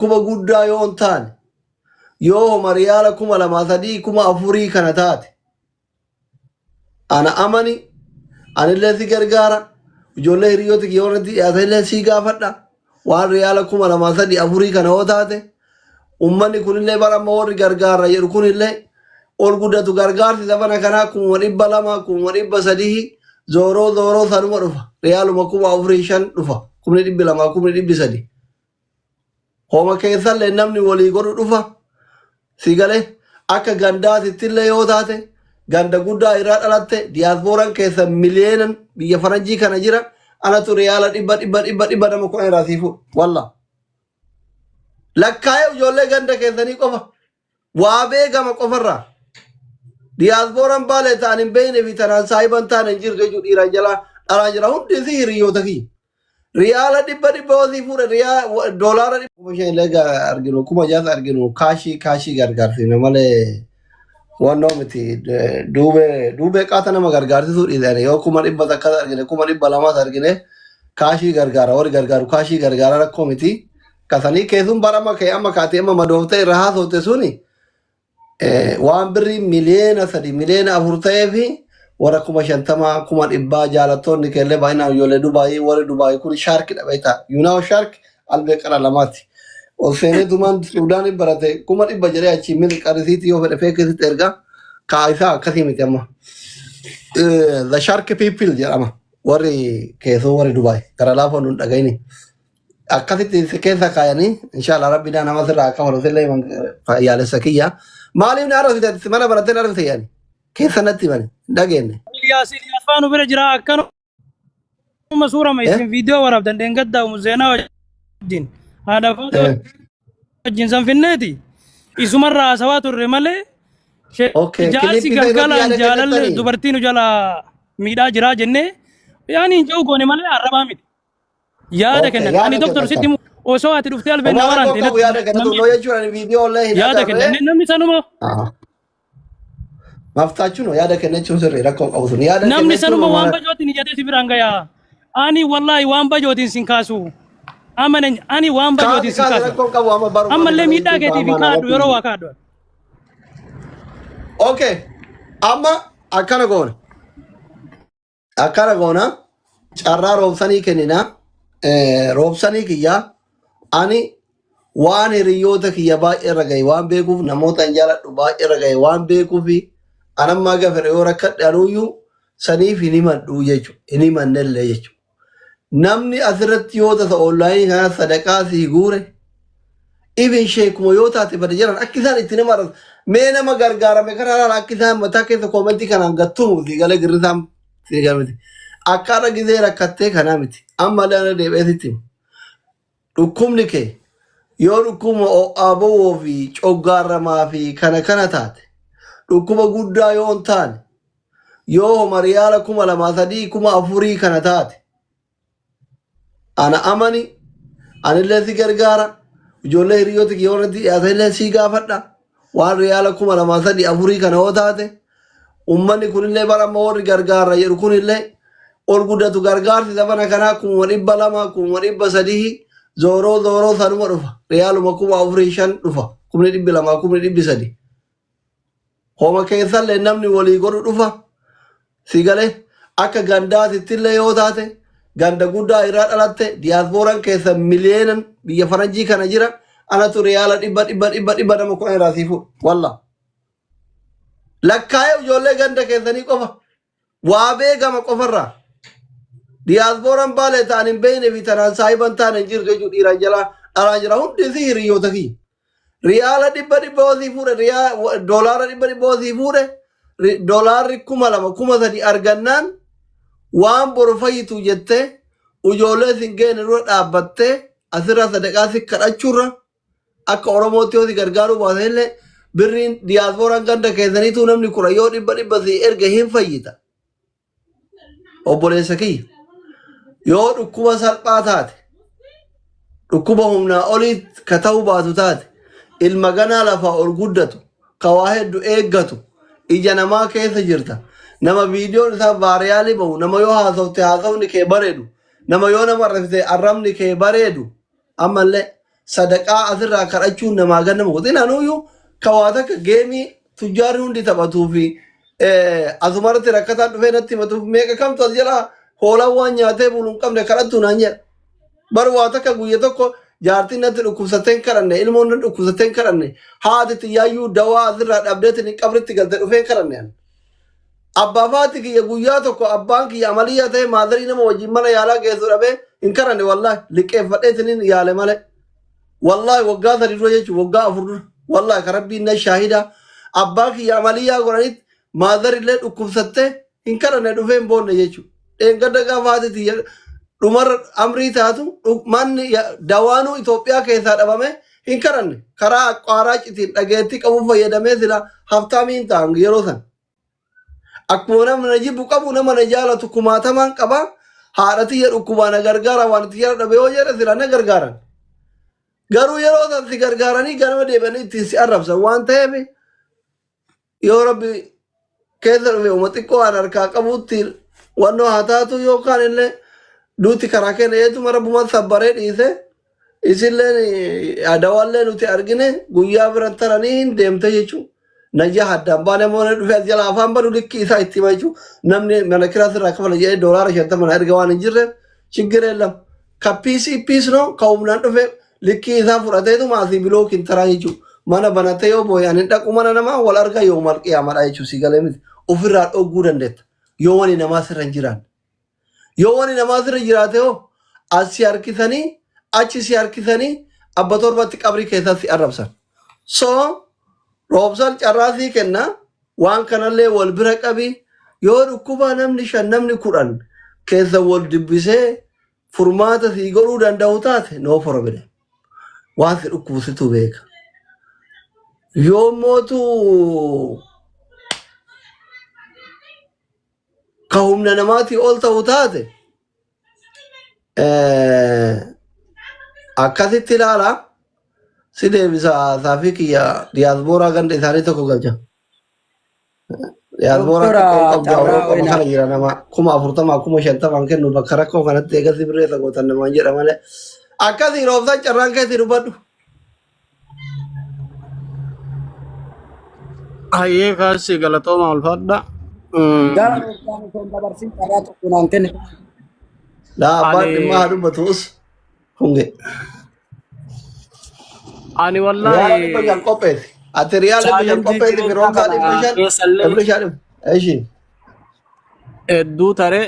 kuma guddaa yoo hin taane yoo mariyaala 2,300 4,000 kana taate ana amani anillee si gargaara ijoollee hiriyoota kiyya warratti dhiyaatanillee si gaafadha waan riyaala 2,300 4,000 kana yoo taate ummanni kunillee barama warri gargaara jedhu kunillee ol guddatu gargaarsi sabana kanaa 200,000 300,000 zooroo sanuma dhufa riyaaluma 4,500 dhufa 200,000 300,000 homa keessallee namni walii godhu dhufa sigalee akka gandaatittillee yoo taate ganda guddaa irraa dhalatte diyaaspooraan keessa miliyeenan biyya faranjii kana jira anatu riyaala 100 nama kuna irraa siifu walla lakkaa'ee ijoollee ganda keessanii qofa waa beekama qofarraa diyaaspooraan baalee ta'an hin beekne fi tanaan saahiban ta'an hin jirtu jechuudha dhiiraan jalaa dhalaan jira hundi si hiriyoota kiyya riyaala 100 hoosii fuudhe doolaara 100 illee arginu 6,000 arginu kaashii gargaarsine malee wannoo miti duubee qaata nama gargaarsisuu dhiisanii yoo 100 takkas argine 200 argine kaashii gargaara warri gargaaru kaashii gargaara rakkoo miti kasanii keessuun barama kee amma kaatee amma madooftee irra haasofte suni waan birrii miliyeena 3 miliyeena 4 ta'ee fi warra 50,000 100,000 jaalattoonni keellee baay'inaan ijoollee Dubaayii warri Dubaayii kun shaarki dhabeeta yuunaaw shaark albee qara lamaati ol seenee tumaan Suudaanii barate 100,000 jedhee achi mil qarisiiti yoo fedhe feekisitti erga kaa'isaa akkasii miti amma the shark people jedhama warri keessoo warri Dubaayii gara laafa nuun dhagayini akkasitti keessa kaayanii inshallah rabbiidhaan nama sirraa akka faluusillee yaalessa kiyya maaliif na arrasite mana baratee na arrasite yaani keessa natti bane dhageenne Ilyas faanu bira jira akkanuma suura isin viidiyoo waraabdan deengaddaa muzeenaa wajjin haadha footoo wajjin sanfinneeti isumarraa haasawaa turre malee jaarsi galgalaan jaalalle dubartiin jala miidhaa jiraa jennee yaani hin jiru goone malee arrabaa miti yaada kennan ani doktor sitti osoo ati dhuftee albeenna waraante yaada kennan namni sanuma Maftachu no yaada kennechuun sirrii rakkoo qabu sun yaada namni sanuma waan bajootiin ijatee si biraan gayaa ani wallahi waan bajootiin sin kaasu amanen ani waan bajootiin sin kaasu ammallee miidhaa keetiif hin kaadhu yeroo waa kaadhu okay amma akkana goona carraa roobsanii kennina roobsanii kiyya ani waan hiriyoota kiyya baay'ee irra gahe waan beekuuf namoota hin jaaladhu baay'ee irra gahe waan beekuufi anammaa gafere yoo rakkadhe anuuyyuu saniif hin himadhu jechuudha. Hin himannellee jechuudha. Namni asirratti yoo tasa onlaayinii kana sadaqaa sii guure ibin sheekuma yoo taate bada jiran akka isaan itti nama arrasa mee nama gargaarame kanaan akka isaan mataa keessa koomentii kanaan gattumu sii galee girrisaan sii galmiti. Akka arra gisee rakkattee kanaa miti. Ammallee ana deebi'ee sitti himu. Dhukkubni kee yoo dhukkuma aboo fi coggaarramaa fi kana taate dhukkuba guddaa yoo hin taane yoo mariyaala 2,300 4,000 kana taate ana amani anillee si gargaara ijoollee hiriyoota kiyya warratti dhiyaatanillee si gaafadha waan riyaala 2,300 4,000 kana yoo taate ummanni kunillee barama warri gargaara jedhu kunillee ol guddatu gargaarsi sabana kanaa 200,000 300,000 zooroo sanuma dhufa riyaaluma 4,500 dhufa 200,000 300,000 homa keessallee namni walii godhu dhufa sigalee akka gandaatittillee yoo taate ganda guddaa irraa dhalatte diyaaspooraan keessa miliyeenan biyya faranjii kana jira anatu riyaala 100 nama kuna irraa siifu walla lakkaa'ee ijoollee ganda keessanii qofa waa beekama qofarraa diyaaspooraan baalee ta'an hin beekne fi tanaan saahiban ta'an hin jirtu jechuudha dhiiraan jalaa dhalaan jira hundi si hiriyoota kiyya riyaala 100 hoosii fuudhe doolaara 100 hoosii fuudhe doolaarri 2,000 3,000 argannaan waan boru fayyitu jettee ijoollee sin geenne dura dhaabbattee asirra sadaqaa si kadhachuurra akka oromootti yoo si gargaaruu baate illee birriin diyaaspooraan ganda keessaniitu namni 10 yoo 100 si erga hin fayyita obboleessa kiyya yoo dhukkuba salphaa taate dhukkuba humnaa olii ka ta'uu baatu taate ilma ganaa lafaa ol guddatu ka waa hedduu eeggatu ija namaa keessa jirta nama viidiyoon isaa vaariyaalii bahu nama yoo haasofte haasofni kee bareedu nama yoo nama arrabsite arrabni kee bareedu ammallee sadaqaa asirraa kadhachuun namaa gannamu gotin anuyyuu kawaata ka geemii tujjaarri hundi taphatuu fi asumarratti rakkataan dhufee natti himatuuf meeqa kamtu as jala hoolaan waan nyaatee buluun qabne kadhattu naan jedha. Bar waa takka guyya tokko jaartiin natti dhukkubsateen kadhanne ilmoon natti dhukkubsateen kadhanne haati xiyyaayyuu dawaa asirraa dhabdeetiin qabritti galte dhufeen kadhanne. Abbaafaati kiyya guyyaa tokko abbaan kiyya amaliyyaa ta'e maadarii nama wajjin mana yaalaa geessu dhabee hin kadhanne wallaahi liqqeeffadheetiin yaale malee. Wallaahi waggaa sadi dura jechuun waggaa afur dura wallaahi ka rabbiin na shaahida abbaa kiyya amaliyyaa godhanitti maadarillee dhukkubsattee hin kadhanne dhufeen boonne jechuudha. Dheengadda gaafaati tiyya dhumarra amrii taatu manni dawaanuu Itoophiyaa keessaa dhabame hin kadhanne karaa qaaraa citiin dhageettii qabu fayyadamee sila haftaamiin ta'an yeroo san. Akkuma nama na jibbu qabu nama na jaalatu kumaatamaan qaba haadha tiyya dhukkubaa na gargaara waan tiyya dhabe yoo jedhe sila na gargaaran. Garuu yeroo san si gargaaranii ganama deebi'anii ittiin si arrabsan waan ta'eef yoo rabbi keessa dhufe uma xiqqoo waan harkaa qabuutti wannoo haa taatu yookaan illee duuti karaa kenna jeetuma rabbumaan sabbaree dhiise isilleen adawaallee nuti argine guyyaa biran taranii hin deemte jechuudha. Najja haddaan baanee moona dhufe as jala afaan badu likki isaa itti hima jechuudha. Namni mana kiraas irraa kafala jedhee doolaara 50 erga waan hin jirreef chiggiree lam. Ka piisnoo ka humnaan dhufe likki isaa fudhateetu maasii bilookiin taraa jechuudha. Mana banatee yoo booyaan hin dhaqu mana namaa wal argaa yoo malqiyaamadha jechuudha si galee miti. Ofirraa dhogguu dandeetta. Yoo wani namaa sirra hin jiraan. Yoo wani namaa sirra jiraate hoo as si harkisanii achi si harkisanii abba torbatti qabrii keessatti si arrabsan. So roobsaan carraasii kenna waan kanallee wal bira qabi yoo dhukkubaa namni 5 namni 10 keessa wal dubbisee furmaata sii godhuu danda'u taate noo forbide. Waan si dhukkubsitu beeka. Yoo mootu ka humna namaatii ol ta'u taate akkasitti ilaala si deebisa saafii kiyya diyaasbooraa ganda isaanii tokko galcha. Diyaasbooraa qabdu Awurooppaa kana jira nama 40,000 50,000 kennu bakka rakkoo kanatti eegasii birreessa gootan namaan jedha malee akkasii roobsaan carraan keessi dubbadhu. Hayyee kaasii galatooma ulfaadha. Gara roobsaan osoo hin dabarsin carraa tokko naan kenne. Daa abbaan dhimma haa dubbatuus hunge. Ani wallahi Real Bejan kopeti. Ati Real Bejan kopeti mironga di Bejan. Eishin. hedduu tare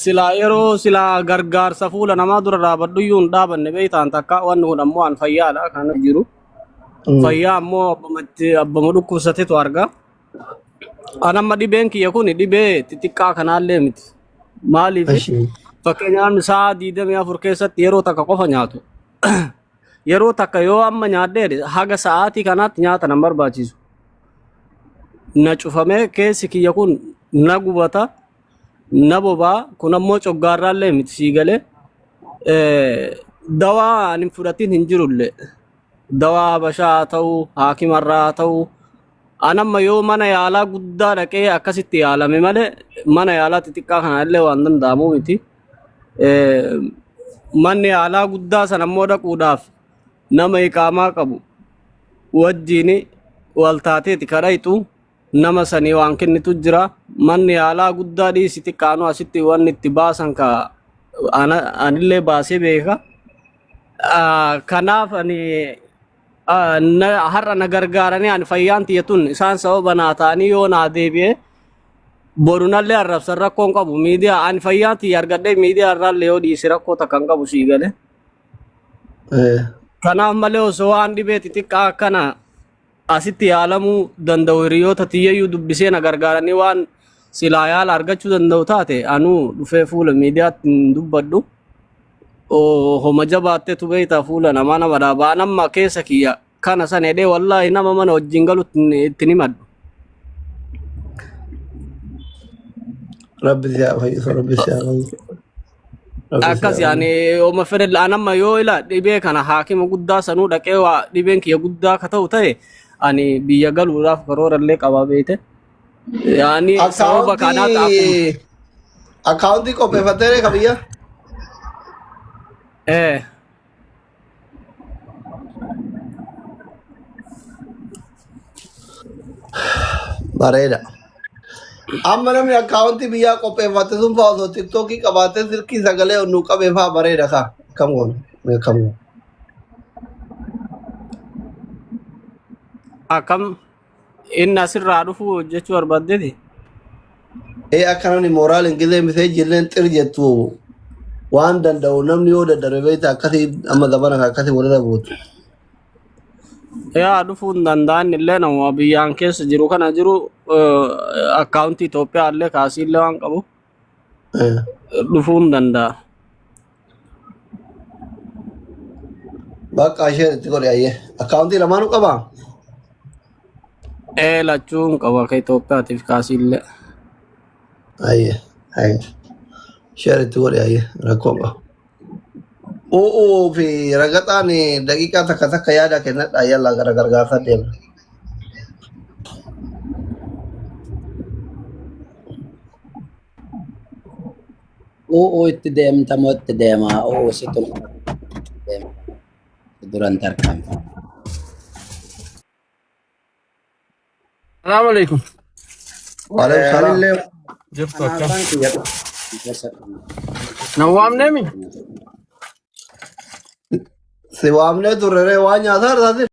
silaa yeroo silaa gargaarsa fuula namaa dura dhaabadhu iyyuu hin dhaabanne beektaan takka wanni kun ammoo an fayyaadha kan jiru. Fayyaa ammoo abbama dhukkubsatetu arga. Anamma dhibeen kiyya kun dhibee xixiqqaa kanaallee miti. Maaliif fakkeenyaan sa'a 24 keessatti yeroo takka qofa nyaatu. Yeroo takka yoo amma nyaadhee haga sa'aatii kanaatti nyaata nan barbaachisu. Na cufamee keessi kiyya kun na gubata na bobaa kun ammoo coggaarraallee miti sii galee dawaa ani fudhatiin hin jirullee dawaa habashaa ta'uu haakimarraa ta'uu anamma yoo mana yaalaa guddaa dhaqee akkasitti yaalame malee mana yaalaa xixiqqaa kanallee waan danda'amu miti. Manni yaalaa guddaa san ammoo dhaquudhaaf nama iqaamaa qabu wajjiin waltaateeti kadhayxu nama sanii waan kennitu jira. Manni yaalaa guddaa dhiisi xiqqaanu asitti wanni itti baasan ka anillee baasee beeka. Kanaaf ani har'a na gargaaranii ani fayyaan tiyyatun isaan sababa naa ta'anii yoo naa deebi'ee borunallee arrabsan rakkoon qabu miidiyaa ani fayyaan tiyya argadhee miidiyaa irraallee yoo dhiisi rakkoo takka hin qabu sii gale. Kanaaf malee osoo waan dhibee xixiqqaa akkana asitti yaalamuu danda'u hiriyoota tiyyayyuu dubbisee na gargaaranii waan silaa yaala argachuu danda'u taate anuu dhufee fuula miidiyaatti hin dubbadhu. Homa jabaatteetu beektaa fuula namaa nama dhaabaa nama keessa kiyya kana san edee wallaahi nama mana wajjin galutti ittiin himadhu. Rabbi siyaa fayyisu rabbi siyaa fayyisu. Akkas yaani oma fedhe anamma yoo ila dhibee kana haakima guddaa sanuu dhaqee waa dhibeen kiyya guddaa ka ta'u ta'e ani biyya galuudhaaf karoorallee qabaa beekte. Yaani sababa kanaatti akkuma akkaawuntii qopheeffattee ka biyya? bareeda. Amma namni akkaawuntii biyyaa qopheeffate sun fa'aa osoo tiktookii qabaatee silkii sagalee onnuu qabee fa'aa bareeda kaa kam goonu kam goonu. Akkam inni asirraa dhufu jechuu barbaaddeeti. Akka namni mooraal ingilizee misee jilleen xir jettu waan danda'u namni yoo daddare beekta akkasii amma zabana akkasii walirra buutu. Yaa dhufuu hin danda'an illee nama biyyaan keessa jiru kana jiru akkaawuntii Itoophiyaa illee kaasii illee waan qabu dhufuu hin danda'a. Bakka ishee itti godhe ayyee akkaawuntii lamaanuu qabaa? Lachuun qaba akka Itoophiyaatiif kaasii illee. Ayyee ishee itti godhe ayyee rakkoon qaba. Fi ragataan daqiiqaa takka takka yaada kennadha yalla gara gargaarsa deemna. itti deemta moo itti deema situ duran tarkaanfa. Assalamu alaikum. Waalaikum salaam. Jirtu akka. Nawaamne mi? Si waamnee turre waan nyaataa irratti